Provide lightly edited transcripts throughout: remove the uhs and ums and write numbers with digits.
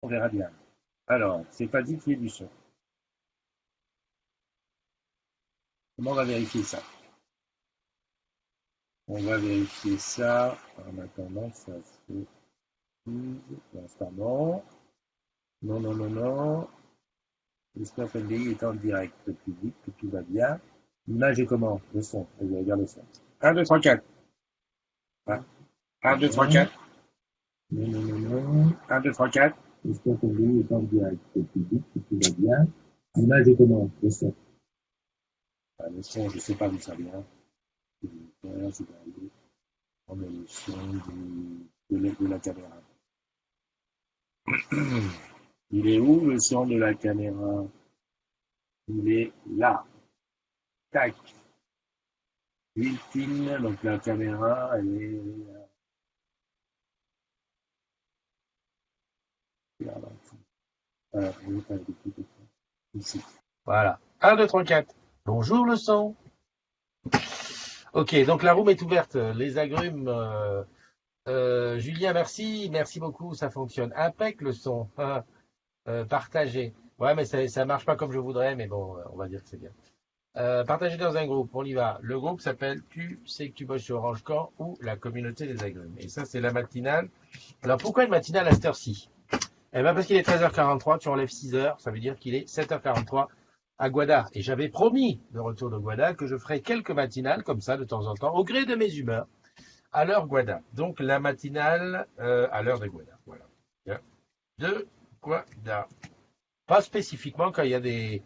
On verra bien. Alors, c'est pas dit qu'il y ait du son. Comment on va vérifier ça? On va vérifier ça en attendant que ça se fuse. Pour l'instant, non. Non, non, non, non. J'espère que le est en direct public, que tout va bien. L'image est comment? Le son. Vas-y, regarde le son. 1, 2, 3, 4. 1, 2, 3, 4. Non, non, non, non. 1, 2, 3, 4. J'espère que le est en direct public, que tout va bien. L'image est comment? Le son. Ah, le son, je ne sais pas d'où ça vient. On met le son de la caméra. Il est où le son de la caméra? Il est là. Tac. Built-in, donc la caméra, elle est là. Voilà, ici. Voilà. 1, 2, 3, 4. Bonjour le son. Ok, donc la room est ouverte. Les agrumes. Julien, merci. Merci beaucoup. Ça fonctionne. Impec le son. Partagé. Ouais, mais ça marche pas comme je voudrais, mais bon, on va dire que c'est bien. Partagé dans un groupe, on y va. Le groupe s'appelle Tu sais que tu bosses sur Orange Camp ou la communauté des agrumes. Et ça, c'est la matinale. Alors, pourquoi une matinale à cette heure-ci? Eh ben, parce qu'il est 13h43, tu enlèves 6h, ça veut dire qu'il est 7h43 à Guada. Et j'avais promis, de retour de Guada, que je ferais quelques matinales, comme ça, de temps en temps, au gré de mes humeurs, à l'heure Guada. Donc, la matinale à l'heure de Guada. Voilà. De Guada. Pas spécifiquement quand il y a des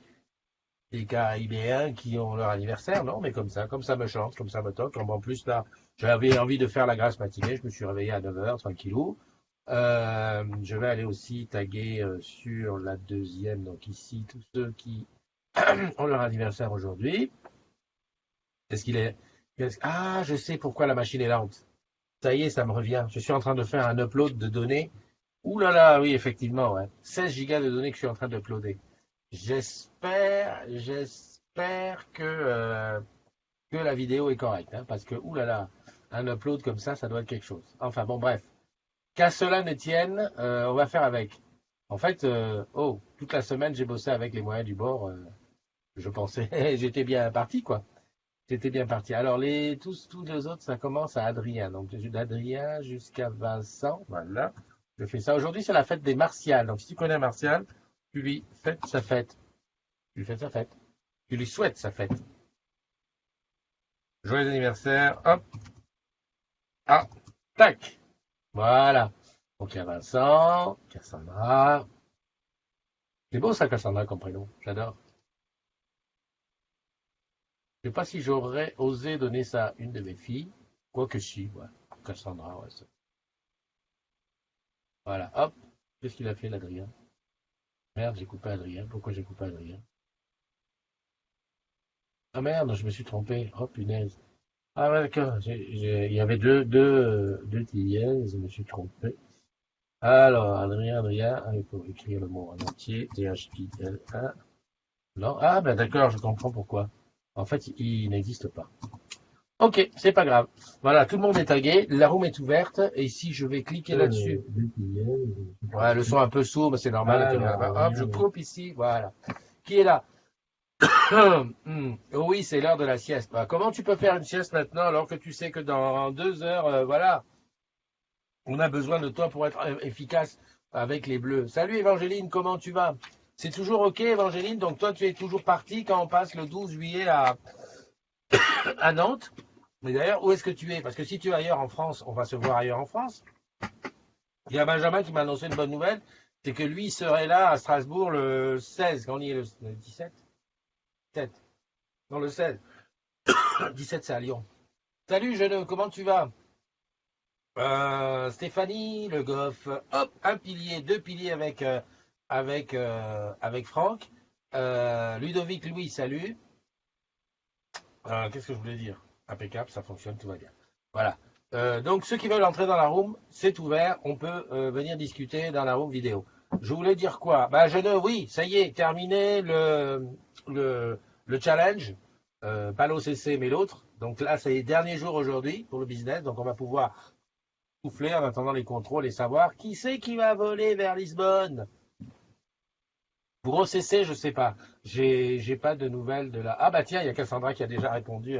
Caribéens qui ont leur anniversaire, non, mais comme ça me chante, comme ça me toque. Comme en plus, là, j'avais envie de faire la grasse matinée, je me suis réveillé à 9h, tranquillou. Je vais aller aussi taguer sur la deuxième, donc ici, tous ceux qui ont leur anniversaire aujourd'hui. Est-ce qu'il est... Ah, je sais pourquoi la machine est lente. Ça y est, ça me revient. Je suis en train de faire un upload de données. Ouh là là, oui, effectivement, ouais. 16 gigas de données que je suis en train d'uploader. J'espère que la vidéo est correcte, hein, parce que, oulala, un upload comme ça doit être quelque chose. Enfin, bon, bref. Qu'à cela ne tienne, on va faire avec. En fait, toute la semaine, j'ai bossé avec les moyens du bord. Je pensais, j'étais bien parti, quoi. J'étais bien parti. Alors, tous les autres, ça commence à Adrien. Donc, d'Adrien jusqu'à Vincent. Voilà. Je fais ça. Aujourd'hui, c'est la fête des Martials. Donc, si tu connais Martial, tu lui fais sa fête. Tu lui fais sa fête. Tu lui souhaites sa fête. Joyeux anniversaire. Hop. Ah. Tac. Voilà. Donc, il y a Vincent, Cassandra. C'est beau ça, Cassandra, comme prénom. J'adore. Je ne sais pas si j'aurais osé donner ça à une de mes filles. Quoique si, ouais. Cassandra, ouais. Voilà. Hop. Qu'est-ce qu'il a fait, l'Adrien? Merde, j'ai coupé Adrien. Pourquoi j'ai coupé Adrien? Ah merde, je me suis trompé. Oh punaise. Ah ouais, d'accord. Il y avait deux tilleuls, je me suis trompé. Alors, Adrien, il faut écrire le mot en entier. T-H-I-L-A. Non, ah ben d'accord, je comprends pourquoi. En fait, il n'existe pas. Ok, c'est pas grave. Voilà, tout le monde est tagué, la room est ouverte, et si je vais cliquer là-dessus. Ouais, le son est un peu sourd, mais c'est normal, la caméra là-bas. Hop, je coupe ici, voilà. Qui est là? Oh oui, c'est l'heure de la sieste. Bah, comment tu peux faire une sieste maintenant alors que tu sais que dans 2 heures, voilà, on a besoin de toi pour être efficace avec les bleus. Salut Évangéline, comment tu vas? C'est toujours ok Évangéline, donc toi tu es toujours parti quand on passe le 12 juillet à Nantes. Mais d'ailleurs, où est-ce que tu es? Parce que si tu es ailleurs en France, on va se voir ailleurs en France. Il y a Benjamin qui m'a annoncé une bonne nouvelle, c'est que lui serait là à Strasbourg le 16, quand on y est le 17? 17. Non, le 16. 17, c'est à Lyon. Salut jeune, comment tu vas? Stéphanie, le Goff, hop, un pilier, deux piliers avec Franck. Ludovic, Louis, salut. Qu'est-ce que je voulais dire? Impeccable, ça fonctionne, tout va bien. Voilà. Donc ceux qui veulent entrer dans la room, c'est ouvert, on peut venir discuter dans la room vidéo. Je voulais dire quoi? Bah oui, ça y est, terminé le, le challenge. Pas l'OCC mais l'autre. Donc là, c'est les derniers jours aujourd'hui pour le business, donc on va pouvoir souffler en attendant les contrôles et savoir qui c'est qui va voler vers Lisbonne. Pour OCC, je sais pas. J'ai pas de nouvelles de la. Ah bah tiens, il y a Cassandra qui a déjà répondu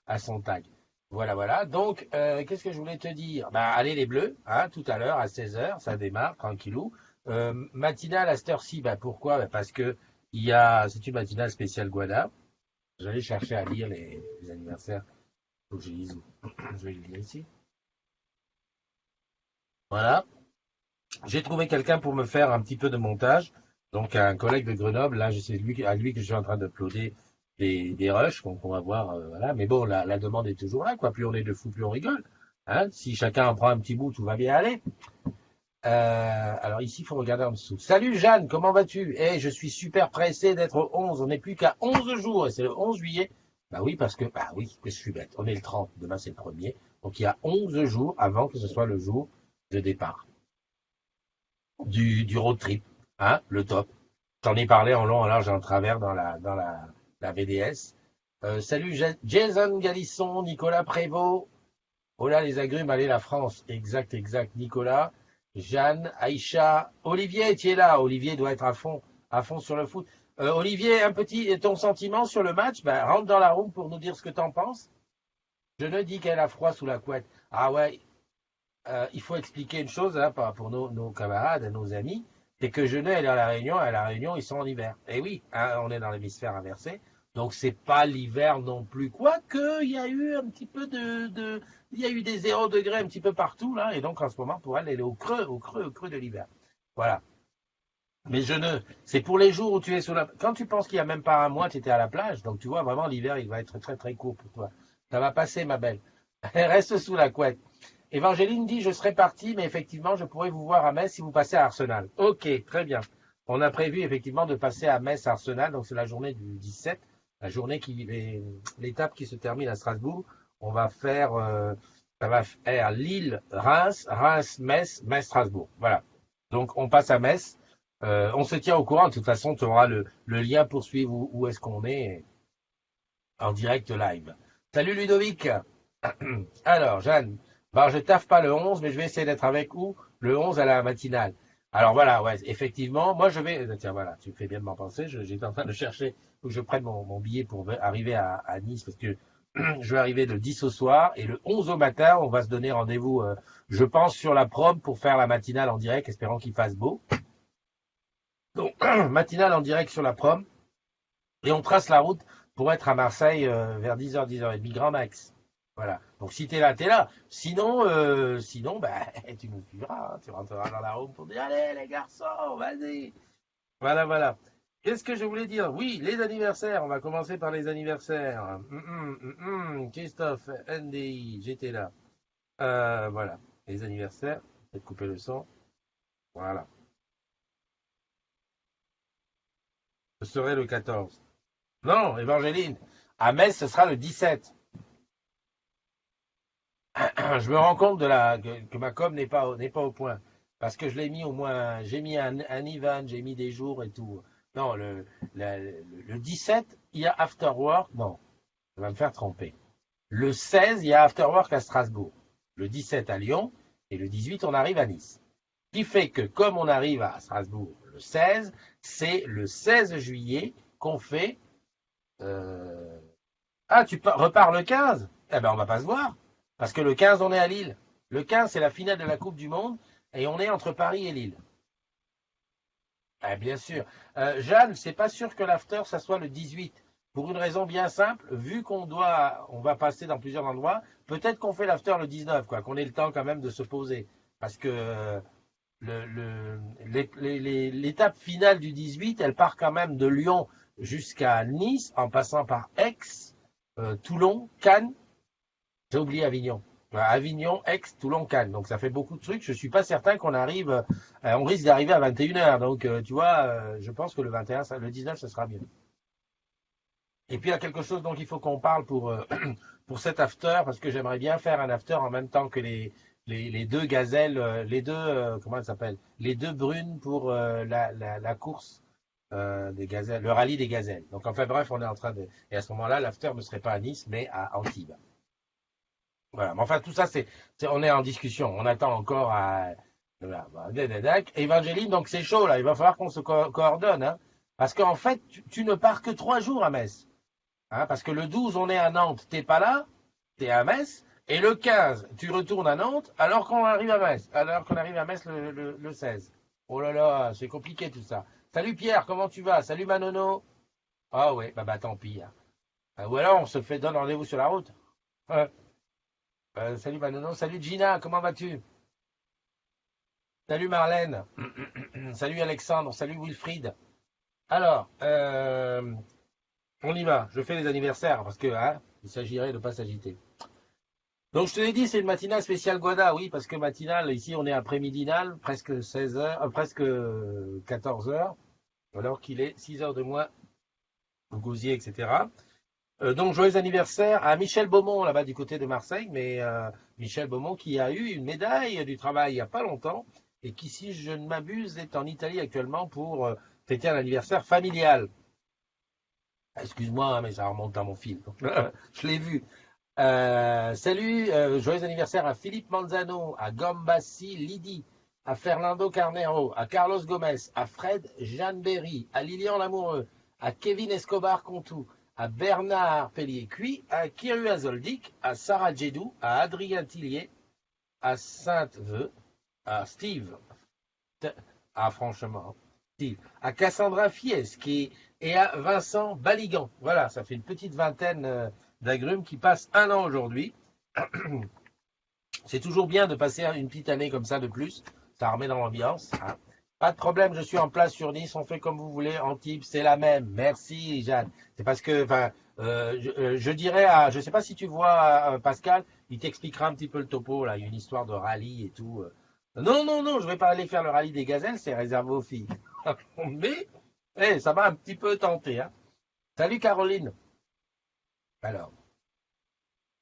à son tag. Voilà, voilà. Donc, qu'est-ce que je voulais te dire? Bah, allez les Bleus, hein, tout à l'heure à 16h, ça démarre, tranquillou. Matinale à cette heure-ci, bah pourquoi? Bah, parce que c'est une matinale spéciale Guada. J'allais chercher à lire les anniversaires. Faut que je lise où? Je vais le lire ici. Voilà. J'ai trouvé quelqu'un pour me faire un petit peu de montage. Donc un collègue de Grenoble, là, c'est à lui que je suis en train d'uploader des rushs, donc on va voir, voilà. Mais bon, la demande est toujours là, quoi. Plus on est de fous, plus on rigole. Hein, si chacun en prend un petit bout, tout va bien aller. Alors ici, il faut regarder en dessous. Salut Jeanne, comment vas-tu? Eh, je suis super pressé d'être au 11. On n'est plus qu'à 11 jours et c'est le 11 juillet. Bah oui, parce que, bah oui, que je suis bête. On est le 30, demain c'est le premier. Donc il y a 11 jours avant que ce soit le jour de départ du road trip, hein, le top. J'en ai parlé en long, en large et en travers la VDS. Salut Jason Galisson, Nicolas Prévost. Oh là, les agrumes, allez la France. Exact, exact. Nicolas, Jeanne, Aïcha, Olivier, tu es là. Olivier doit être à fond sur le foot. Olivier, ton sentiment sur le match, ben, rentre dans la room pour nous dire ce que t'en penses. Je ne dis qu'elle a froid sous la couette. Ah ouais, il faut expliquer une chose hein, pour nos camarades, nos amis, c'est que Genève elle est à la Réunion ils sont en hiver. Et oui, hein, on est dans l'hémisphère inversé, donc c'est pas l'hiver non plus. Quoique, il y a eu un petit peu il y a eu des 0 degrés un petit peu partout là, et donc en ce moment pour elle, elle est au creux de l'hiver. Voilà. Mais c'est pour les jours où tu es sous la. Quand tu penses qu'il y a même pas un mois, tu étais à la plage, donc tu vois vraiment l'hiver, il va être très très court pour toi. Ça va passer, ma belle. Reste sous la couette. Évangéline dit, je serai parti, mais effectivement, je pourrais vous voir à Metz si vous passez à Arsenal. Ok, très bien. On a prévu effectivement de passer à Metz, Arsenal, donc c'est la journée du 17, l'étape qui se termine à Strasbourg. On va faire, ça va faire Lille, Reims, Reims, Metz, Metz, Strasbourg. Voilà. Donc on passe à Metz. On se tient au courant. De toute façon, tu auras le lien pour suivre où est-ce qu'on est en direct live. Salut Ludovic. Alors, Jeanne, bah, je taffe pas le 11, mais je vais essayer d'être avec vous le 11 à la matinale. Alors voilà, ouais, effectivement, moi je vais. Tiens, voilà, tu fais bien de m'en penser. J'étais en train de chercher où je prenne mon billet pour arriver à Nice parce que je vais arriver le 10 au soir et le 11 au matin, on va se donner rendez-vous, je pense, sur la prom pour faire la matinale en direct, espérant qu'il fasse beau. Donc, matinale en direct sur la prom et on trace la route pour être à Marseille vers 10h, 10h30, grand max. Voilà. Donc si t'es là, t'es là. Sinon, bah, tu nous suivras. Hein. Tu rentreras dans la room pour dire, allez les garçons, vas-y. Voilà, voilà. Qu'est-ce que je voulais dire? Oui, les anniversaires. On va commencer par les anniversaires. Christophe, Andy, j'étais là. Voilà. Les anniversaires. Peut-être couper le son. Voilà. Ce serait le 14. Non, Évangéline. À Metz, ce sera le 17. Je me rends compte que ma com n'est pas au point. Parce que je l'ai mis au moins, j'ai mis un Ivan, j'ai mis des jours et tout. Non, le 17, il y a After Work. Non, ça va me faire tromper. Le 16, il y a After Work à Strasbourg. Le 17 à Lyon. Et le 18, on arrive à Nice. Ce qui fait que comme on arrive à Strasbourg le 16, c'est le 16 juillet qu'on fait. euh, Ah, repars le 15? Eh ben, on va pas se voir. Parce que le 15, on est à Lille. Le 15, c'est la finale de la Coupe du Monde. Et on est entre Paris et Lille. Eh bien sûr. Jeanne, c'est pas sûr que l'after, ça soit le 18. Pour une raison bien simple, vu on va passer dans plusieurs endroits, peut-être qu'on fait l'after le 19, quoi, qu'on ait le temps quand même de se poser. Parce que l'étape finale du 18, elle part quand même de Lyon jusqu'à Nice, en passant par Aix, Toulon, Cannes. J'ai oublié Avignon. Avignon, Aix, Toulon, Cannes. Donc ça fait beaucoup de trucs. Je suis pas certain qu'on arrive. On risque d'arriver à 21h. Donc tu vois, je pense que le 21, le 19, ce sera mieux. Et puis il y a quelque chose dont il faut qu'on parle pour cet after, parce que j'aimerais bien faire un after en même temps que les deux gazelles, comment elles s'appellent? Les deux brunes pour la course des gazelles, le rallye des gazelles. Donc enfin bref, on est en train de. Et à ce moment-là, l'after ne serait pas à Nice, mais à Antibes. Voilà. Mais enfin, tout ça, on est en discussion. On attend encore à. Voilà. Évangéline, donc c'est chaud là. Il va falloir qu'on se coordonne, hein. Parce qu'en fait, tu ne pars que 3 jours à Metz. Hein, parce que le 12, on est à Nantes. T'es pas là, t'es à Metz. Et le 15, tu retournes à Nantes alors qu'on arrive à Metz. Alors qu'on arrive à Metz le 16. Oh là là, c'est compliqué tout ça. Salut Pierre, comment tu vas? Salut Manono. Ah ouais, bah tant pis, hein. Ou alors on se fait donne rendez-vous sur la route. Ouais. Salut Manono, salut Gina, comment vas-tu? Salut Marlène, salut Alexandre, salut Wilfried. Alors, on y va. Je fais les anniversaires parce que hein, il s'agirait de ne pas s'agiter. Donc je te l'ai dit, c'est une matinale spéciale Guada, oui, parce que matinale, ici on est après-midinale, presque 16 heures, presque 14 heures, alors qu'il est 6 heures de moins au Gosier, etc. Donc joyeux anniversaire à Michel Beaumont, là-bas du côté de Marseille, mais Michel Beaumont qui a eu une médaille du travail il n'y a pas longtemps, et qui, si je ne m'abuse, est en Italie actuellement pour fêter un anniversaire familial. Excuse-moi, hein, mais ça remonte à mon fil. Je l'ai vu. Salut, joyeux anniversaire à Philippe Manzano, à Gambassi Lydie, à Fernando Carnero, à Carlos Gomez, à Fred Jeanneberry, à Lilian Lamoureux, à Kevin Escobar Contou, à Bernard Pellier-Cuit, à Kiru Azoldik, à Sarah Djedou, à Adrien Tillier, à Sainte-Veu, à Steve, franchement, Steve, à Cassandra Fieschi et à Vincent Baligan. Voilà, ça fait une petite vingtaine d'agrumes qui passent un an aujourd'hui. C'est toujours bien de passer une petite année comme ça de plus. Ça remet dans l'ambiance, hein. Pas de problème, je suis en place sur Nice, on fait comme vous voulez. Antibes, c'est la même. Merci, Jeanne. C'est parce que, enfin, je dirais à, je sais pas si tu vois Pascal, il t'expliquera un petit peu le topo, là. Il y a une histoire de rallye et tout. Non, non, non, je vais pas aller faire le rallye des gazelles, c'est réservé aux filles. Mais, ça m'a un petit peu tenté, hein. Salut Caroline. Alors.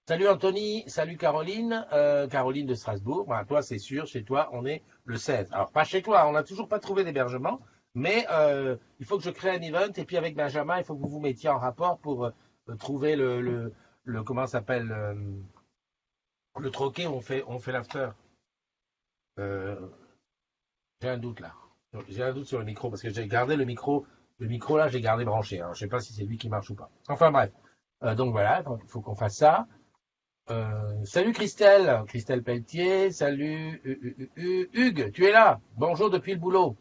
Salut Anthony, salut Caroline, Caroline de Strasbourg. Ben, toi, c'est sûr, chez toi, on est le 16. Alors, pas chez toi, on n'a toujours pas trouvé d'hébergement, mais il faut que je crée un event et puis avec Benjamin, il faut que vous vous mettiez en rapport pour trouver comment ça s'appelle, le troquet où on fait l'after. Euh, j'ai un doute là. J'ai un doute sur le micro parce que j'ai gardé le micro là, j'ai gardé branché. Alors, je sais pas si c'est lui qui marche ou pas. Enfin bref. Donc voilà, il faut qu'on fasse ça. Salut Christelle, Christelle Pelletier, salut Hugues, tu es là? Bonjour depuis le boulot.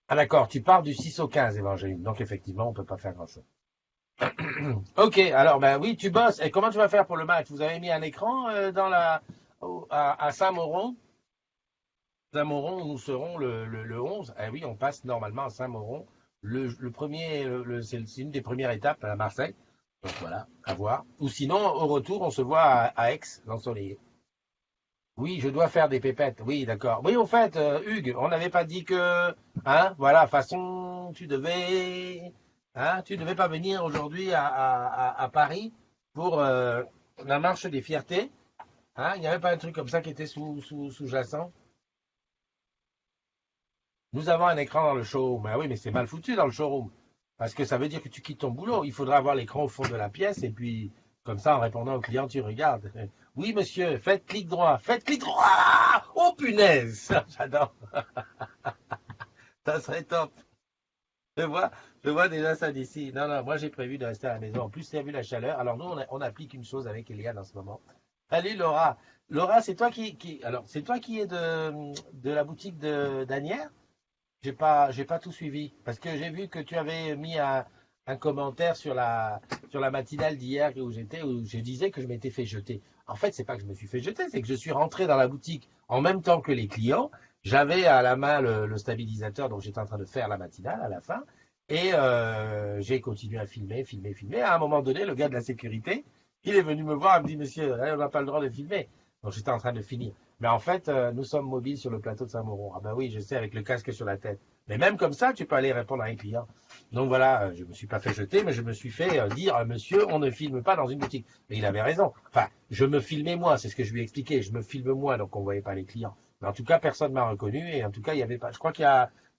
Ah d'accord, tu pars du 6 au 15 Évangéline, donc effectivement on peut pas faire grand-chose. Ok, alors ben oui, tu bosses. Et comment tu vas faire pour le match? Vous avez mis un écran à Saint-Mauron? Saint-Mauron, où nous serons le 11. Eh oui, on passe normalement à Saint-Mauron. Le premier, c'est une des premières étapes à Marseille. Donc voilà, à voir. Ou sinon, au retour, on se voit à Aix, l'ensoleillé. Oui, je dois faire des pépettes. Oui, d'accord. Oui, au fait, Hugues, on n'avait pas dit que, hein, voilà, façon, tu devais pas venir aujourd'hui à Paris pour la marche des fiertés. Hein, il n'y avait pas un truc comme ça qui était sous-jacent. Nous avons un écran dans le showroom. Ah oui, mais c'est mal foutu dans le showroom. Parce que ça veut dire que tu quittes ton boulot. Il faudra avoir l'écran au fond de la pièce et puis, comme ça, en répondant au client, tu regardes. Oui, monsieur, faites clic droit. Faites clic droit! Oh, punaise! J'adore. Ça serait top. Je vois, je vois déjà ça d'ici. Non, non, moi j'ai prévu de rester à la maison. En plus, tu as vu la chaleur. Alors nous, on applique une chose avec Eliane en ce moment. Salut Laura. Laura, c'est toi alors, c'est toi qui es de la boutique de d'Anière? J'ai pas tout suivi parce que j'ai vu que tu avais mis un commentaire sur la matinale d'hier où je disais que je m'étais fait jeter. En fait, c'est pas que je me suis fait jeter, c'est que je suis rentré dans la boutique en même temps que les clients. J'avais à la main le stabilisateur, donc j'étais en train de faire la matinale à la fin. Et j'ai continué à filmer, filmer, filmer. À un moment donné, le gars de la sécurité, il est venu me voir et me dit, monsieur, on n'a pas le droit de filmer. Donc j'étais en train de finir. Mais en fait, nous sommes mobiles sur le plateau de Saint-Mauron. Ah ben oui, je sais, avec le casque sur la tête. Mais même comme ça, tu peux aller répondre à un client. Donc voilà, je me suis pas fait jeter, mais je me suis fait dire, monsieur, on ne filme pas dans une boutique. Mais il avait raison. Enfin, je me filmais moi, c'est ce que je lui ai expliqué. Je me filme moi, donc on voyait pas les clients. Mais en tout cas, personne m'a reconnu et en tout cas, il y avait pas. Je crois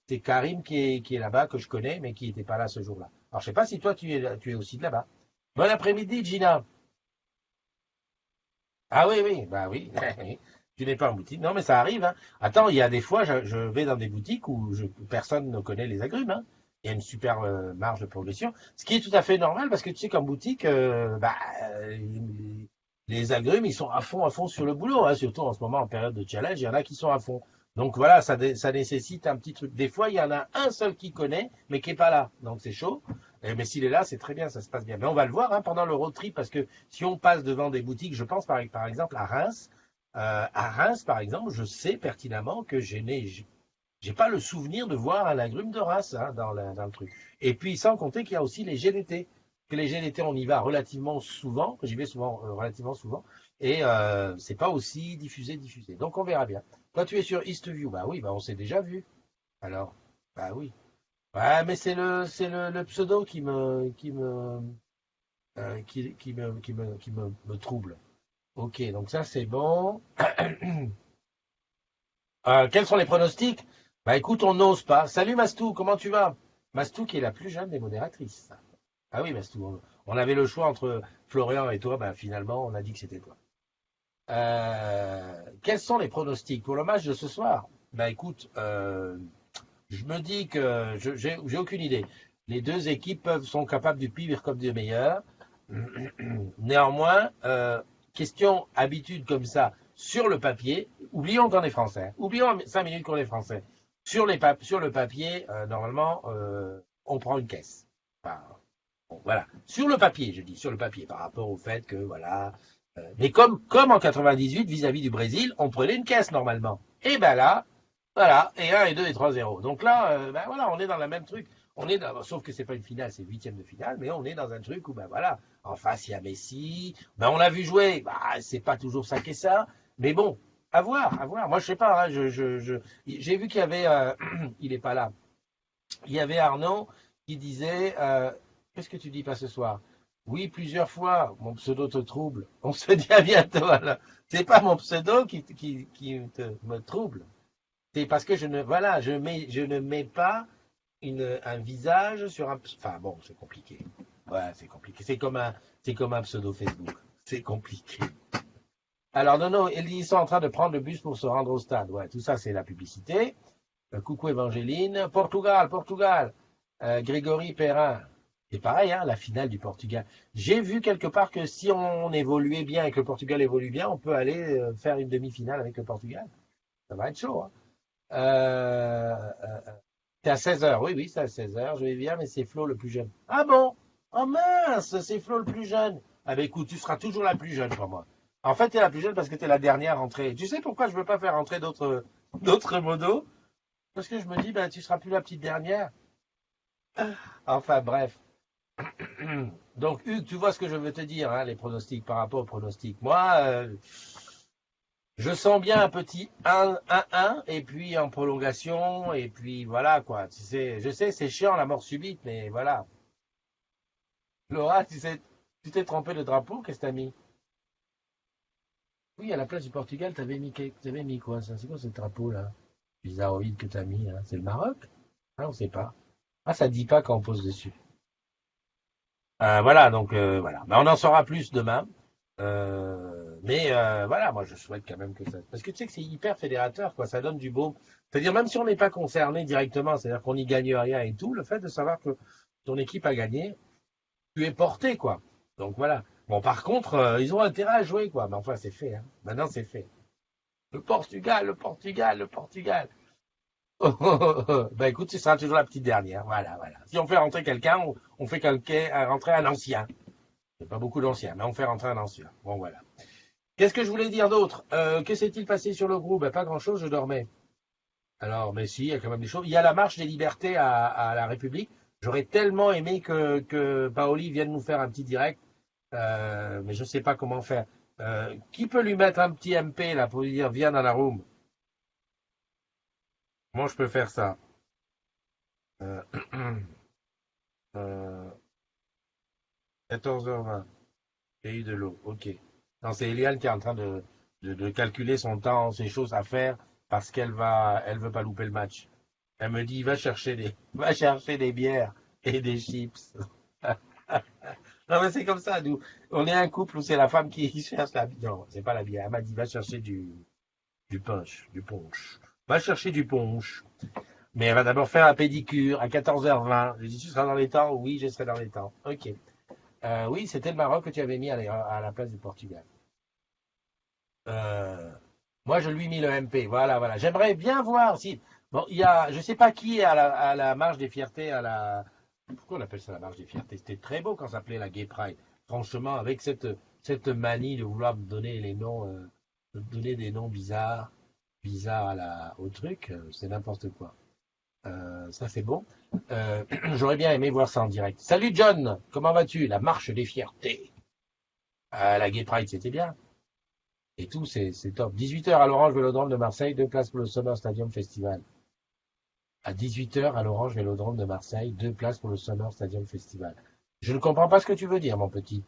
c'est Karim qui est là-bas que je connais, mais qui n'était pas là ce jour-là. Alors je sais pas si toi tu es aussi de là-bas. Bon après-midi, Gina. Ah oui, oui, bah oui. oui. Tu n'es pas en boutique. Non, mais ça arrive, hein. Attends, il y a des fois, je vais dans des boutiques où personne ne connaît les agrumes, hein. Il y a une super marge de progression, ce qui est tout à fait normal parce que tu sais qu'en boutique, euh, les agrumes, ils sont à fond sur le boulot, hein. Surtout en ce moment en période de challenge, il y en a qui sont à fond. Donc voilà, ça nécessite un petit truc. Des fois, il y en a un seul qui connaît, mais qui est pas là. Donc c'est chaud. Mais s'il est là, c'est très bien, ça se passe bien. Mais on va le voir hein, pendant le road trip parce que si on passe devant des boutiques, je pense par exemple à Reims, par exemple, je sais pertinemment que j'ai pas le souvenir de voir un agrume de Reims hein, dans le truc. Et puis, sans compter qu'il y a aussi les GDT. Que les GDT, on y va relativement souvent, que j'y vais souvent, relativement souvent, et c'est pas aussi diffusé. Donc, on verra bien. Toi, tu es sur Eastview, bah oui, bah on s'est déjà vu. Alors, bah oui. Ouais, mais le pseudo qui me trouble. Ok, donc ça c'est bon. Quels sont les pronostics? Bah écoute, on n'ose pas. Salut Mastou, comment tu vas? Mastou qui est la plus jeune des modératrices. Ah oui, Mastou, on avait le choix entre Florian et toi, bah finalement on a dit que c'était toi. Quels sont les pronostics pour le match de ce soir? Bah écoute, je me dis que j'ai aucune idée. Les deux équipes sont capables du pire comme du meilleur. Néanmoins, question habitude comme ça sur le papier. Oublions qu'on est français. Oublions 5 minutes qu'on est français. Sur le papier, normalement, on prend une caisse. Enfin, bon, voilà. Sur le papier, je dis sur le papier, par rapport au fait que voilà. Mais comme en 98 vis-à-vis du Brésil, on prenait une caisse normalement. Et ben là, voilà, et 1 et 2 et 3-0. Donc là, ben voilà, on est dans le même truc. Sauf que c'est pas une finale, c'est huitième de finale, mais on est dans un truc où ben voilà, en face il y a Messi, ben on l'a vu jouer, bah c'est pas toujours ça qu'est ça, mais bon, à voir, à voir. Moi je sais pas, hein, j'ai vu qu'il y avait, il est pas là, il y avait Arnaud qui disait, qu'est-ce que tu dis pas ce soir? Oui, plusieurs fois, mon pseudo te trouble. On se dit à bientôt. Alors, c'est pas mon pseudo me trouble. C'est parce que voilà, je ne mets pas un visage sur un, enfin bon, c'est compliqué. Ouais, c'est compliqué. C'est comme un pseudo Facebook. C'est compliqué. Alors, non, non, ils sont en train de prendre le bus pour se rendre au stade. Ouais, tout ça, c'est la publicité. Coucou Évangéline. Portugal, Portugal. Grégory Perrin. C'est pareil, hein, la finale du Portugal. J'ai vu quelque part que si on évoluait bien et que le Portugal évolue bien, on peut aller faire une demi-finale avec le Portugal. Ça va être chaud, hein. Euh, euh, c'est à 16 heures. Oui, oui, c'est à 16 heures. Je vais bien, mais c'est Flo le plus jeune. Ah bon? Oh mince, c'est Flo le plus jeune. Ah ben écoute, tu seras toujours la plus jeune pour moi. En fait, tu es la plus jeune parce que tu es la dernière rentrée. Tu sais pourquoi je ne veux pas faire rentrer d'autres modos? Parce que je me dis, ben, tu seras plus la petite dernière. Enfin, bref. Donc, Hugues, tu vois ce que je veux te dire, hein, les pronostics par rapport aux pronostics. Moi, je sens bien un petit 1-1 et puis en prolongation et puis voilà quoi. Tu sais, je sais, c'est chiant la mort subite, mais voilà. Laura, tu t'es trompé de drapeau, qu'est-ce que t'as mis? Oui, à la place du Portugal, t'avais mis quoi ça? C'est quoi ce drapeau là? Bizarroïde que t'as mis là? C'est le Maroc? Ah, on sait pas. Ah, ça dit pas quand on pose dessus. Voilà, donc voilà. Ben, on en saura plus demain. Mais voilà, moi je souhaite quand même que ça. Parce que tu sais que c'est hyper fédérateur, quoi. Ça donne du beau. C'est-à-dire, même si on n'est pas concerné directement, c'est-à-dire qu'on n'y gagne rien et tout, le fait de savoir que ton équipe a gagné, tu es porté, quoi. Donc voilà. Bon, par contre, ils ont intérêt à jouer, quoi. Mais enfin, c'est fait, hein. Maintenant, c'est fait. Le Portugal, le Portugal, le Portugal. Ben écoute, ce sera toujours la petite dernière. Voilà, voilà. Si on fait rentrer quelqu'un, on fait rentrer un ancien. Il n'y a pas beaucoup d'anciens, mais on fait rentrer un ancien. Bon, voilà. Qu'est-ce que je voulais dire d'autre? Que s'est-il passé sur le groupe? Ben, pas grand-chose, je dormais. Alors, mais si, il y a quand même des choses. Il y a la marche des libertés à la République. J'aurais tellement aimé que Paoli vienne nous faire un petit direct, mais je ne sais pas comment faire. Qui peut lui mettre un petit MP là pour lui dire viens dans la room? Moi, je peux faire ça. Euh, euh, 14h20, pays de l'eau. Ok. Non, c'est Eliane qui est en train de calculer son temps, ses choses à faire, parce elle veut pas louper le match. Elle me dit, va chercher des bières et des chips. Non, mais c'est comme ça, nous. On est un couple où c'est la femme qui cherche la bière. Non, c'est pas la bière. Elle m'a dit, va chercher du punch, du punch. Va chercher du punch. Mais elle va d'abord faire un pédicure à 14h20. Je dis, tu seras dans les temps? Oui, je serai dans les temps. Ok. Oui, c'était le Maroc que tu avais mis à la place du Portugal. Euh, Moi, je lui mis le MP. Voilà, voilà. J'aimerais bien voir si. Bon, il y a, je sais pas qui est à la marche des fiertés, à la. Pourquoi on appelle ça la marche des fiertés? C'était très beau quand ça s'appelait la Gay Pride. Franchement, avec cette manie de vouloir me donner les noms, de donner des noms bizarres, bizarres au truc, c'est n'importe quoi. Ça c'est bon. J'aurais bien aimé voir ça en direct. Salut John, comment vas-tu? La marche des fiertés. La Gay Pride, c'était bien. Et tout, c'est top. 18h à l'Orange Vélodrome de Marseille, 2 places pour le Summer Stadium Festival. À 18h à l'Orange Vélodrome de Marseille, 2 places pour le Summer Stadium Festival. Je ne comprends pas ce que tu veux dire, mon petit.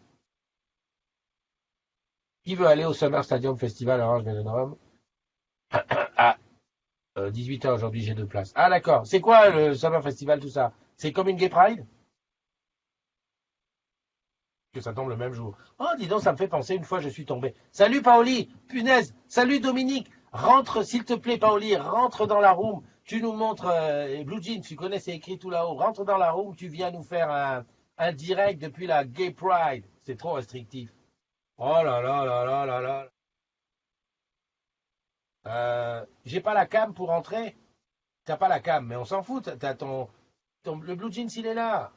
Qui veut aller au Summer Stadium Festival à Orange Vélodrome? À 18h aujourd'hui, j'ai 2 places. Ah d'accord. C'est quoi le Summer Festival, tout ça? C'est comme une Gay Pride? Que ça tombe le même jour. Oh, dis donc, ça me fait penser, une fois je suis tombé. Salut Paoli, punaise, salut Dominique, rentre s'il te plaît Paoli, rentre dans la room, tu nous montres Blue Jeans, tu connais, c'est écrit tout là-haut, rentre dans la room, tu viens nous faire un direct depuis la Gay Pride. C'est trop restrictif. Oh là là là là là là. J'ai pas la cam pour entrer. T'as pas la cam, mais on s'en fout, t'as le Blue Jeans il est là.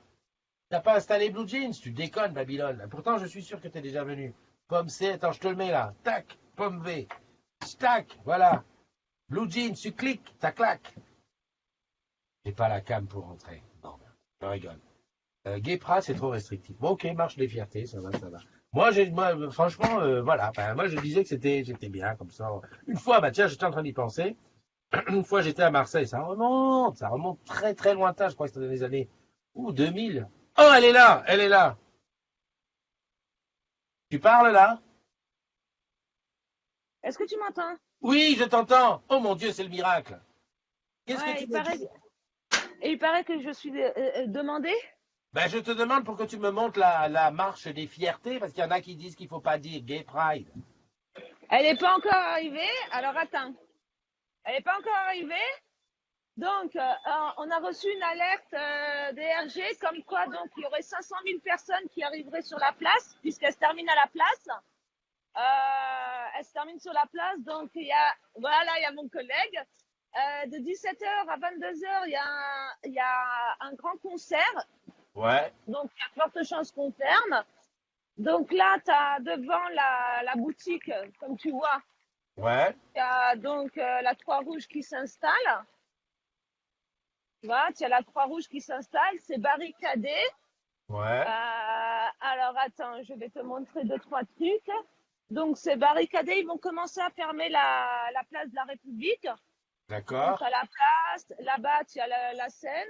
T'as pas installé Blue Jeans, tu déconnes, Babylone. Pourtant, je suis sûr que t'es déjà venu. Pomme C, attends, je te le mets là. Tac, pomme V. Tac, voilà. Blue Jeans, tu cliques, ça claque. J'ai pas la cam pour entrer. Non, je rigole. Gay Pras, c'est trop restrictif. Bon, ok, marche des fiertés, ça va, ça va. Moi, franchement, voilà. Ben, moi, je disais que j'étais bien comme ça. Une fois, bah tiens, j'étais en train d'y penser. Une fois, j'étais à Marseille. Ça remonte très très lointain. Je crois que c'était dans les années 2000. Oh, elle est là, elle est là. Tu parles là? Est-ce que tu m'entends? Oui, je t'entends. Oh mon Dieu, c'est le miracle. Qu'est-ce que Ouais, tu me dis? il paraît que je suis demandée. Ben, je te demande pour que tu me montres la marche des fiertés, parce qu'il y en a qui disent qu'il faut pas dire Gay Pride. Elle n'est pas encore arrivée. Alors attends, elle n'est pas encore arrivée. Donc, on a reçu une alerte DRG comme quoi donc il y aurait 500 000 personnes qui arriveraient sur la place puisqu'elle se termine à la place. Elle se termine sur la place. Donc il y a mon collègue. De 17h à 22h, il y a un grand concert. Ouais, Donc il y a de fortes chances qu'on ferme. Donc là, tu as devant la boutique, comme tu vois, ouais, il y a donc la Croix-Rouge qui s'installe. Tu vois, tu as la Croix-Rouge qui s'installe, c'est barricadé. ouais, Alors attends, je vais te montrer deux, trois trucs. Donc c'est barricadé, ils vont commencer à fermer la place de la République. Donc d'accord. à la place, là-bas, tu as la Seine.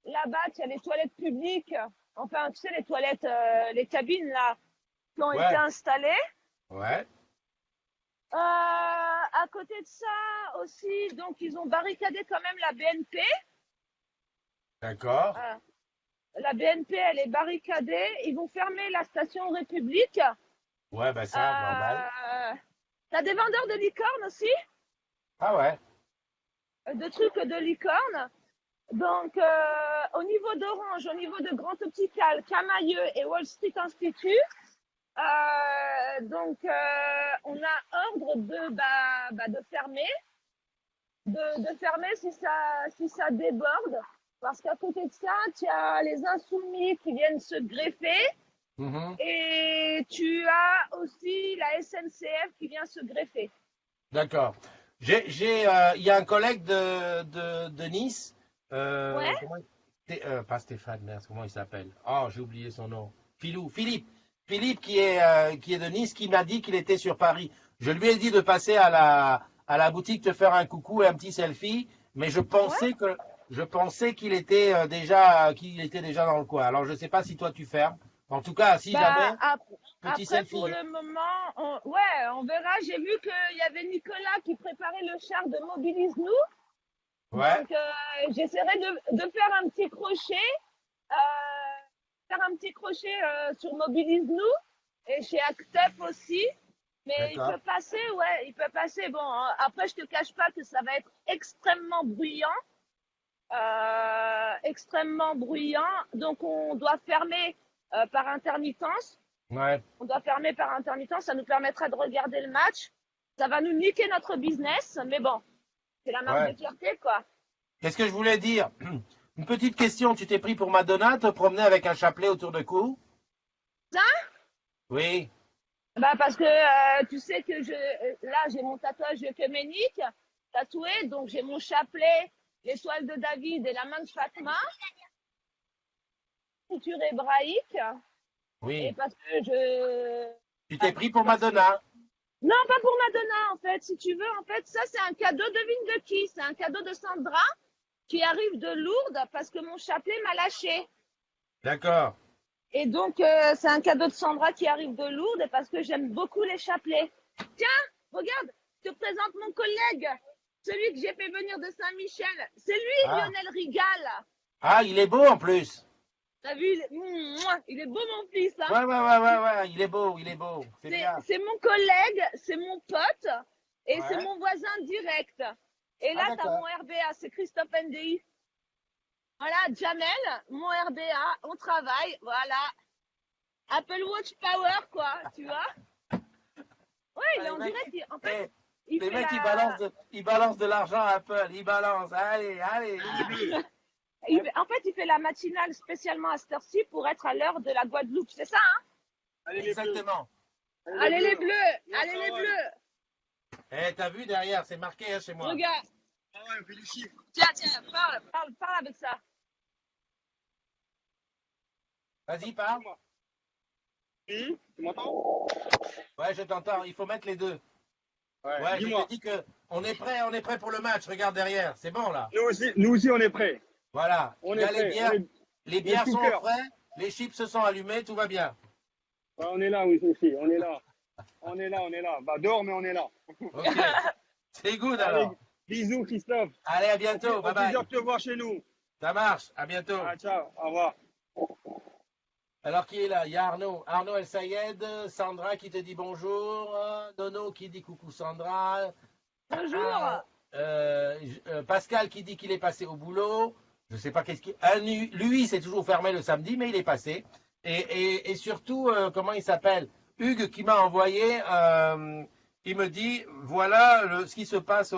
Là-bas, tu as les toilettes publiques. Enfin, tu sais, les toilettes, les cabines là, qui ont été Ouais, installées. ouais, À côté de ça aussi, donc ils ont barricadé quand même la BNP. d'accord. Euh, la BNP, elle est barricadée. Ils vont fermer la station République. Ouais, ben ça, normal. T'as des vendeurs de licornes aussi, Ah ouais, de trucs de licornes. Donc, au niveau d'Orange, au niveau de Grand Optical, Camailleux et Wall Street Institute, on a ordre de fermer. De fermer si ça déborde. Parce qu'à côté de ça, tu as les insoumis qui viennent se greffer mhm, et tu as aussi la SNCF qui vient se greffer. d'accord. Il y a un collègue de Nice. Ouais, Comment pas Stéphane, merde, comment il s'appelle? Oh, j'ai oublié son nom. Philippe. Philippe qui est de Nice, qui m'a dit qu'il était sur Paris. Je lui ai dit de passer à la boutique te faire un coucou et un petit selfie, mais ouais. je pensais qu'il était déjà dans le coin. Alors je sais pas si toi tu fermes. En tout cas, si Bah, jamais, petit après, pour selfie, hein. le moment, ouais, on verra. J'ai vu qu'il y avait Nicolas qui préparait le char de Mobilise-nous. Ouais, Donc, j'essaierai de faire un petit crochet, crochets sur Mobilise-nous et chez Actep aussi. Mais il D'accord. peut passer, ouais, il peut passer. Bon, après, je te cache pas que ça va être extrêmement bruyant. Extrêmement bruyant. Donc, on doit fermer par intermittence. Ouais. On doit fermer par intermittence. Ça nous permettra de regarder le match. Ça va nous niquer notre business. Mais bon, c'est la marque Ouais. de fierté, quoi. Qu'est-ce que je voulais dire? Une petite question. Tu t'es pris pour Madonna, te promener avec un chapelet autour de cou? Ça, Oui. bah parce que tu sais que là, j'ai mon tatouage œcuménique tatoué. Donc, j'ai mon chapelet, l'étoile de David et la main de Fatma, couture hébraïque. Et Oui. parce que je... Tu t'es pris pour Madonna? Non, pas pour Madonna, en fait. Si tu veux, en fait, ça, c'est un cadeau, devine de qui? C'est un cadeau de Sandra qui arrive de Lourdes parce que mon chapelet m'a lâché. D'accord. Et donc, c'est un cadeau de Sandra qui arrive de Lourdes et parce que j'aime beaucoup les chapelets. Tiens, regarde, je te présente mon collègue, celui que j'ai fait venir de Saint-Michel. C'est lui, Ah. Lionel Rigal. Ah, il est beau en plus. T'as vu, il est beau, mon fils, hein? Ouais. Il est beau, il est beau. C'est bien. C'est mon collègue, c'est mon pote et c'est Ouais. mon voisin direct. Et Ah, là, tu as d'accord. mon RBA, c'est Christophe NDI. Voilà, Jamel, mon RBA, on travaille, voilà. Apple Watch Power, quoi, tu vois. Ouais, il Ah, est les en mecs, direct, en fait, eh, il les fait mecs, la... ils balancent de l'argent à Apple. Ils balancent. Allez. En fait, il fait la matinale spécialement à cette heure-ci pour être à l'heure de la Guadeloupe, c'est ça, hein? Exactement. Allez les bleus, allez les bleus. Eh, t'as vu derrière, c'est marqué hein, chez moi. Regarde. Tiens, parle avec ça. Vas-y, parle. Oui, tu m'entends? Ouais, je t'entends. Il faut mettre les deux. Ouais, je dis-moi. te dis que on est prêt pour le match. Regarde derrière, c'est bon là. Nous aussi, on est prêts. Voilà. On Il y est a les prêts. bières, les bières tout sont cœur. prêtes, les chips se sont allumés, tout va bien. Ouais, on est là, oui, aussi. On est là. On est là. Bah, dehors, mais on est là. Ok. C'est good Allez, alors. bisous, Christophe. Allez, à bientôt. Au Bye bye. plaisir de te voir chez nous. Ça marche. À bientôt. Ah, ciao, au revoir. Alors qui est là? Il y a Arnaud. Arnaud El Sayed, Sandra qui te dit bonjour, Nono qui dit coucou Sandra. Bonjour. Pascal qui dit qu'il est passé au boulot. Je sais pas qu'est-ce qui. Lui, c'est toujours fermé le samedi, mais il est passé. Et surtout, comment il s'appelle? Hugues qui m'a envoyé. Il me dit voilà ce qui se passe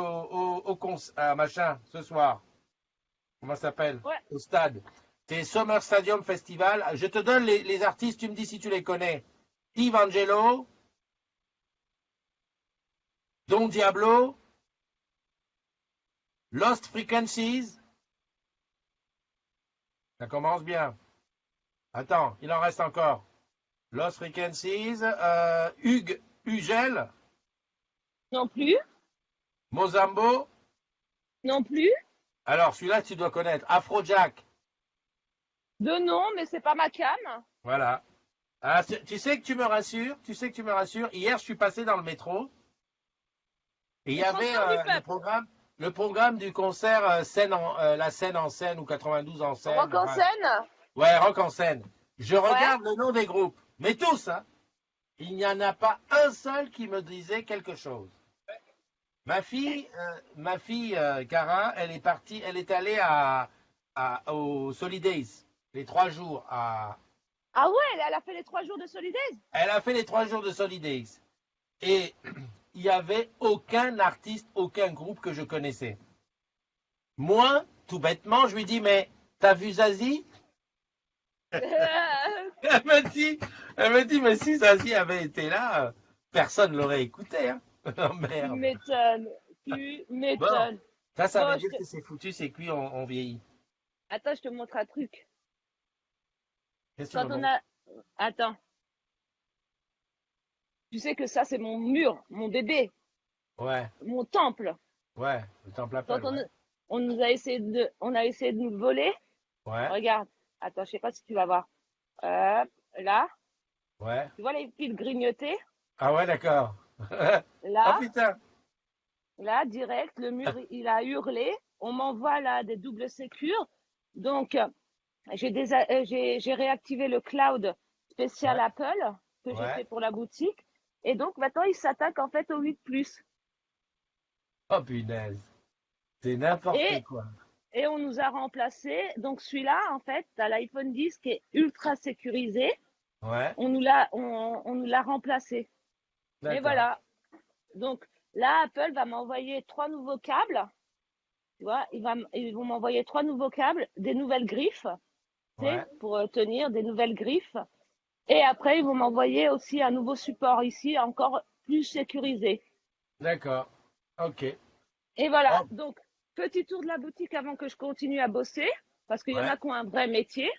à machin ce soir. Comment ça s'appelle? Ouais. Au stade. C'est Summer Stadium Festival. Je te donne les artistes, tu me dis si tu les connais. Steve Angelo, Don Diablo, Lost Frequencies. Ça commence bien. Attends, il en reste encore. Lost Frequencies, Hugues Ugel, Non plus, Mozambo. non plus. Alors, celui-là, tu dois connaître. Afrojack. De nom, mais c'est pas ma cam. Voilà. Ah, tu sais que tu me rassures. Hier, je suis passé dans le métro. Et il y avait le programme du concert la scène en scène ou 92 en scène. Rock en scène. Ouais, rock en scène. Je regarde le nom des groupes. Mais tous, hein. Il n'y en a pas un seul qui me disait quelque chose. Ma fille Cara, elle est partie, elle est allée au Solidays, les 3 jours Ah ouais, elle a fait les 3 jours de Solidays. Elle a fait les 3 jours de Solidays. Et il n'y avait aucun artiste, aucun groupe que je connaissais. Moi, tout bêtement, je lui dis, mais t'as vu Zazie? Elle me dit, mais si Zazie avait été là, personne ne l'aurait écouté. Hein. Oh, merde. Tu m'étonnes. Bon, ça Bon, veut dire que c'est foutu, c'est cuit, on vieillit. Attends, je te montre un truc. Qu'est-ce que tu Quand me on montres? a... Attends. Tu sais que ça, c'est mon mur, mon bébé, Ouais, mon temple. le temple Quand Apple. Ouais. on nous a essayé on a essayé de nous le voler. Ouais, Regarde. Attends, je sais pas si tu vas voir. Là, ouais. tu vois les fils grignotés? Ah ouais, d'accord. Ah Là, putain. là, direct, le mur, il a hurlé. On m'envoie là des doubles sécures. Donc, J'ai réactivé le cloud spécial Ouais, Apple que j'ai ouais. fait pour la boutique. Et donc maintenant, il s'attaque en fait au 8 Plus. Oh punaise, c'est n'importe Et, quoi. et on nous a remplacé. Donc celui-là, en fait, tu as l'iPhone 10 qui est ultra sécurisé. Ouais, On nous l'a remplacé. Mais d'accord. voilà. Donc là, Apple va m'envoyer 3 nouveaux câbles. Tu vois, ils vont m'envoyer 3 nouveaux câbles, des nouvelles griffes, tu sais, Ouais, pour tenir des nouvelles griffes. Et après, ils vont m'envoyer aussi un nouveau support ici, encore plus sécurisé. d'accord. Ok. Et voilà. Oh, Donc, petit tour de la boutique avant que je continue à bosser, parce qu'il y en ouais. a qui ont un vrai métier.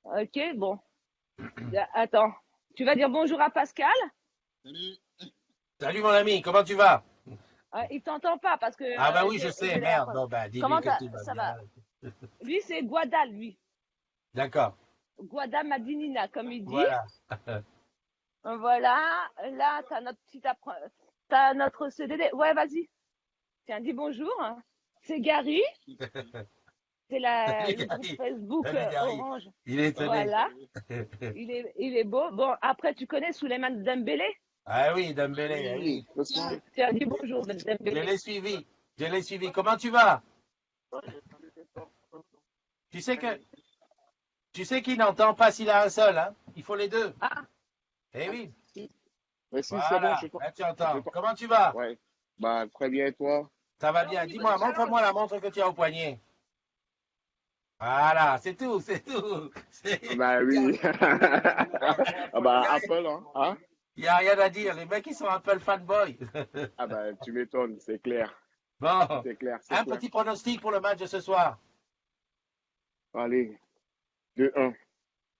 Ok, bon. Attends. Tu vas dire bonjour à Pascal. Salut. Salut mon ami, comment tu vas? Il t'entend pas parce que Ah bah oui, je sais, j'ai l'air. merde. Bon bah dis-lui Comment que tout va ça bien. va? Lui, c'est Guada, lui. D'accord. Guada Madinina, comme il dit. Voilà. Voilà. Là, t'as notre CDD. Ouais, vas-y. Tiens, dis bonjour. C'est Gary. C'est Salut le groupe Gary. Facebook Salut Gary. Orange. Il est étonné. Voilà. Salut. Il est beau. Bon, après, tu connais Souleymane Dembélé? Ah oui, Ah Dembélé, ah oui, oui. Cosmo. Tiens, dis bonjour, Je Dembélé. l'ai suivi. Je l'ai suivi. Comment tu vas? Tu sais que tu sais qu'il n'entend pas s'il a un seul, hein? Il faut les deux. Ah, Eh oui. Mais si, c'est bon, Voilà. Là tu je entends. t'en- Comment tu vas? Ouais. Bah, très bien, et toi? Ça va alors bien. oui, Dis-moi, alors, montre-moi la montre que tu as au poignet. Voilà, c'est tout, c'est tout. Bah oui. Ah bah, Apple, hein? Hein? Il n'y a rien à dire. Les mecs, ils sont Apple fanboy. Ah bah, tu m'étonnes, c'est clair. Bon, C'est clair, c'est un clair. petit pronostic pour le match de ce soir. Allez, 2-1 pour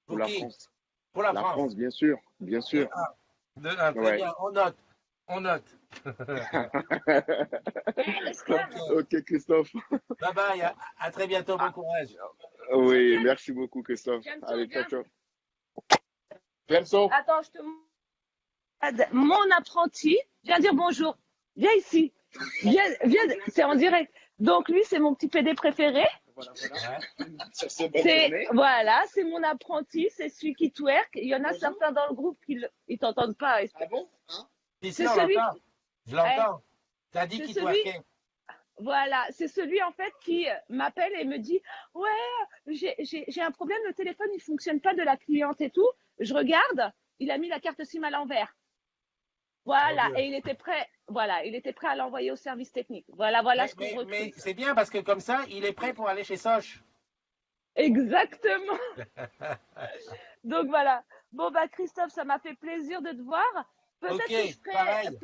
Pour la qui? France. Pour la La France. France, bien sûr, bien Deux sûr. 1 2-1, très Ouais. bien. On note. On note. Ok. Ok, Christophe. Bye bye. À très bientôt. Bon Ah, courage. oui, merci beaucoup, Christophe. Fianso, Allez, ciao, viens. ciao. Perso. Attends, je te montre. Mon apprenti, viens dire bonjour. Viens ici. Viens, c'est en direct. Donc lui, c'est mon petit PD préféré. Voilà, voilà. Ouais. Sur ce, bonne journée. Voilà, c'est mon apprenti, c'est celui qui twerk. Il y en a Bonjour. certains dans le groupe ils t'entendent pas. Ah bon? Hein? Ici, C'est on celui, l'entend. Je eh, l'entends. T'as dit c'est qu'il celui, twerkait. voilà, c'est celui en fait qui m'appelle et me dit, ouais, j'ai un problème, le téléphone il fonctionne pas de la cliente et tout. Je regarde, il a mis la carte SIM à l'envers. Mon Voilà, Dieu. et il était prêt à l'envoyer au service technique. Voilà ce qu'on Mais recrute. c'est bien parce que comme ça, il est prêt pour aller chez Soch. Exactement. Donc voilà. Bon bah Christophe, ça m'a fait plaisir de te voir. Ok, Peut-être que je ferai, pareil.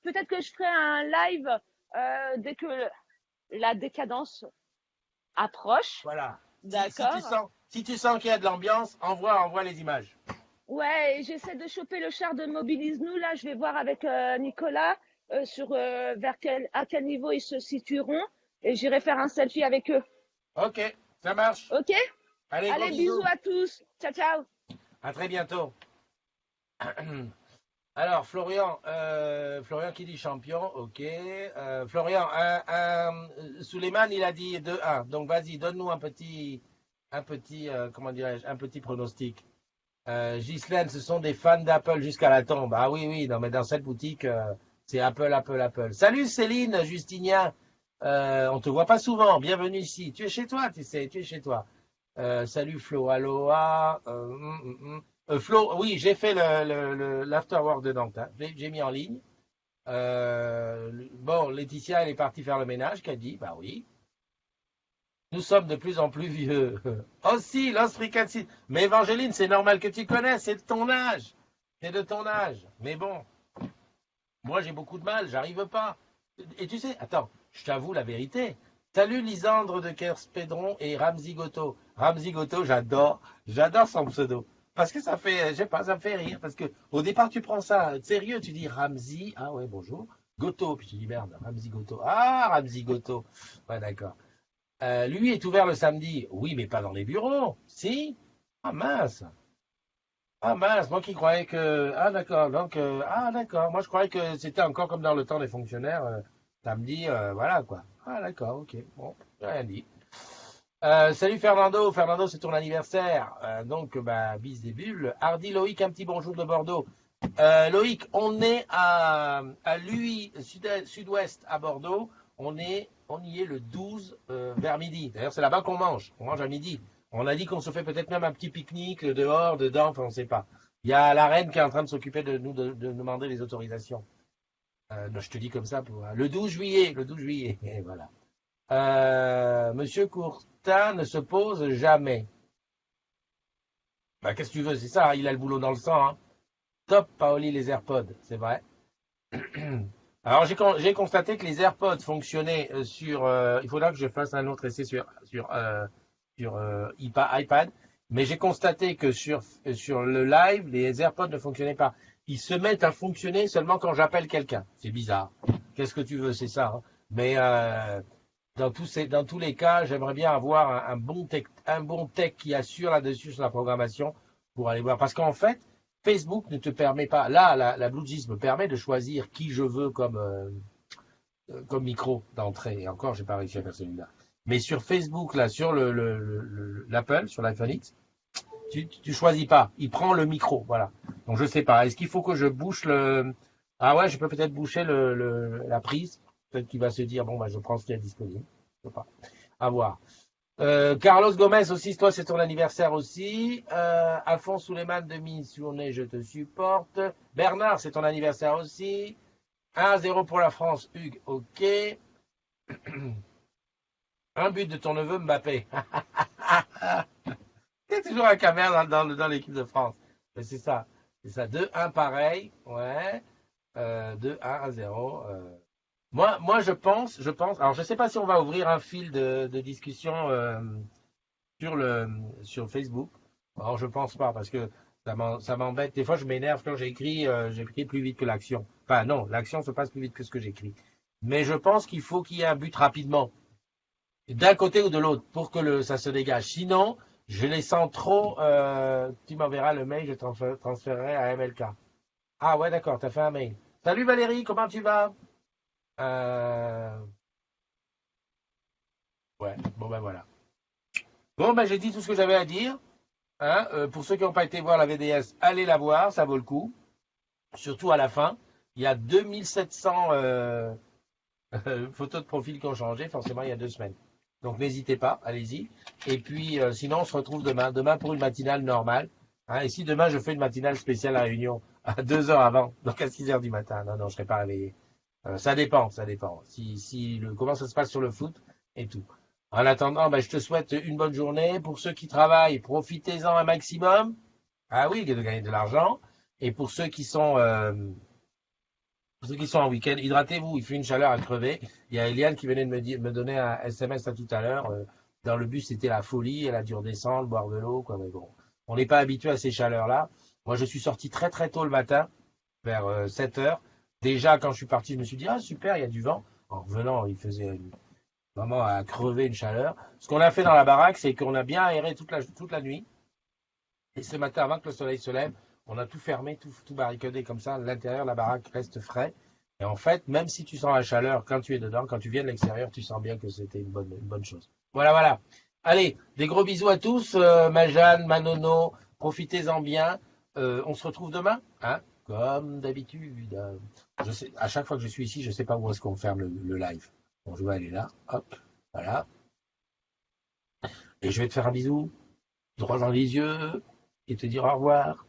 peut-être que je ferai un live dès que la décadence approche. Voilà. D'accord. Si tu sens qu'il y a de l'ambiance, envoie les images. Ouais, et j'essaie de choper le char de Mobilise-nous. Là, je vais voir avec Nicolas à quel niveau ils se situeront et j'irai faire un selfie avec eux. Ok, ça marche. Ok? Allez, gros Allez, bisous bisous. à tous. Ciao, ciao. À très bientôt. Alors, Florian qui dit champion, ok. Florian, Souleymane, il a dit 2-1. Donc, vas-y, donne-nous comment dirais-je, un petit pronostic. Ghislaine, ce sont des fans d'Apple jusqu'à la tombe. Ah oui, oui, non, mais dans cette boutique, c'est Apple, Apple, Apple. Salut Céline, Justinien. On te voit pas souvent. Bienvenue ici. Tu es chez toi, tu sais, tu es chez toi. Salut Flo, aloha. Flo, oui, j'ai fait l'afterwork de Nantes, hein. J'ai mis en ligne. Bon, Laetitia, elle est partie faire le ménage, qu'a dit, bah oui. Nous sommes de plus en plus vieux. Oh si, Lost Frequency. Mais Evangeline, c'est normal que tu connaisses, c'est de ton âge. C'est de ton âge. Mais bon, moi j'ai beaucoup de mal, j'arrive pas. Et tu sais, attends, je t'avoue la vérité. Salut Lisandre de Kerspédron et Ramzi Goto. Ramzi Goto, j'adore son pseudo. Parce que ça fait, je sais pas, ça me fait rire. Parce que au départ, tu prends ça sérieux, tu dis Ramzi, ah ouais, bonjour. Goto, puis tu dis merde, Ramzi Goto. Ah, Ramzi Goto. Ouais, d'accord. Lui est ouvert le samedi. Oui, mais pas dans les bureaux. Si? Ah mince. Ah mince, moi qui croyais que. Ah d'accord, donc. Ah d'accord, moi je croyais que c'était encore comme dans le temps des fonctionnaires. Samedi, voilà quoi. Ah d'accord, ok. Bon, j'ai rien dit. Salut Fernando, Fernando c'est ton anniversaire, donc bah bis des bulles. Hardy Loïc, un petit bonjour de Bordeaux. Loïc, on est à l'UI sud-ouest à Bordeaux, on y est le 12 vers midi. D'ailleurs c'est là-bas qu'on mange, on mange à midi. On a dit qu'on se fait peut-être même un petit pique-nique dehors, dedans, enfin on sait pas. Il y a la reine qui est en train de s'occuper de nous de demander les autorisations. Non, je te dis comme ça pour le 12 juillet, le 12 juillet, et voilà. Monsieur Courtin ne se pose jamais. Bah, qu'est-ce que tu veux, c'est ça, hein, il a le boulot dans le sang. Hein. Top, Paoli, les AirPods, c'est vrai. Alors, j'ai constaté que les AirPods fonctionnaient sur. Il faudra que je fasse un autre essai sur iPad. Mais j'ai constaté que sur le live, les AirPods ne fonctionnaient pas. Ils se mettent à fonctionner seulement quand j'appelle quelqu'un. C'est bizarre. Qu'est-ce que tu veux, c'est ça. Hein. Mais dans tous les cas, j'aimerais bien avoir un bon tech qui assure là-dessus sur la programmation pour aller voir. Parce qu'en fait, Facebook ne te permet pas. Là, la BlueJeans me permet de choisir qui je veux comme micro d'entrée. Et encore, j'ai pas réussi à faire celui-là. Mais sur Facebook, là, sur l'Apple, sur l'iPhone X, tu choisis pas. Il prend le micro, voilà. Donc je sais pas. Est-ce qu'il faut que je bouche le. Ah ouais, je peux peut-être boucher la prise. Peut-être qu'il va se dire, bon, bah, je prends ce qui est disponible. Je sais pas. À voir. Carlos Gomez aussi, toi, c'est ton anniversaire aussi. Alphonse Souleymane de Missiournay, je te supporte. Bernard, c'est ton anniversaire aussi. 1-0 pour la France, Hugues, ok. Un but de ton neveu Mbappé. Il y a toujours un caméra dans l'équipe de France. Mais c'est ça. C'est ça. 2-1 pareil. Ouais. 2-1-0. Moi, je pense. Alors, je ne sais pas si on va ouvrir un fil de discussion sur Facebook. Alors, je pense pas parce que ça m'embête. Des fois, je m'énerve quand j'écris plus vite que l'action. Enfin, non, l'action se passe plus vite que ce que j'écris. Mais je pense qu'il faut qu'il y ait un but rapidement, d'un côté ou de l'autre, pour que ça se dégage. Sinon, je les sens trop. Tu m'enverras le mail, je transférerai à MLK. Ah ouais, d'accord, t'as fait un mail. Salut Valérie, comment tu vas? Euh, Ouais, bon ben voilà. Bon ben j'ai dit tout ce que j'avais à dire. Hein. Pour ceux qui n'ont pas été voir la VDS, allez la voir, ça vaut le coup. Surtout à la fin. Il y a 2700 photos de profil qui ont changé, forcément il y a 2 semaines. Donc n'hésitez pas, allez-y. Et puis sinon on se retrouve demain. Demain pour une matinale normale. Hein. Et si demain je fais une matinale spéciale à Réunion à 2 heures avant, donc à 6 heures du matin. Non, non, je ne serai pas réveillé. Ça dépend, ça dépend. Comment ça se passe sur le foot et tout. En attendant, ben, je te souhaite une bonne journée. Pour ceux qui travaillent, profitez-en un maximum. Ah oui, de gagner de l'argent. Et pour ceux qui sont en week-end, hydratez-vous. Il fait une chaleur à crever. Il y a Eliane qui venait de me donner un SMS à tout à l'heure. Dans le bus, c'était la folie. Elle a dû redescendre, boire de l'eau, quoi. Mais bon, on n'est pas habitué à ces chaleurs-là. Moi, je suis sorti très très tôt le matin, vers 7 heures. Déjà, quand je suis parti, je me suis dit, ah super, il y a du vent. En revenant, il faisait vraiment à crever une chaleur. Ce qu'on a fait dans la baraque, c'est qu'on a bien aéré toute la nuit. Et ce matin, avant que le soleil se lève, on a tout fermé, tout barricadé comme ça. L'intérieur de la baraque reste frais. Et en fait, même si tu sens la chaleur quand tu es dedans, quand tu viens de l'extérieur, tu sens bien que c'était une bonne chose. Voilà, voilà. Allez, des gros bisous à tous. Ma Jeanne, ma Nono, profitez-en bien. On se retrouve demain, hein, comme d'habitude. Je sais, à chaque fois que je suis ici, je ne sais pas où est-ce qu'on ferme le live. Bon, je vais aller là, hop, voilà. Et je vais te faire un bisou, droit dans les yeux, et te dire au revoir.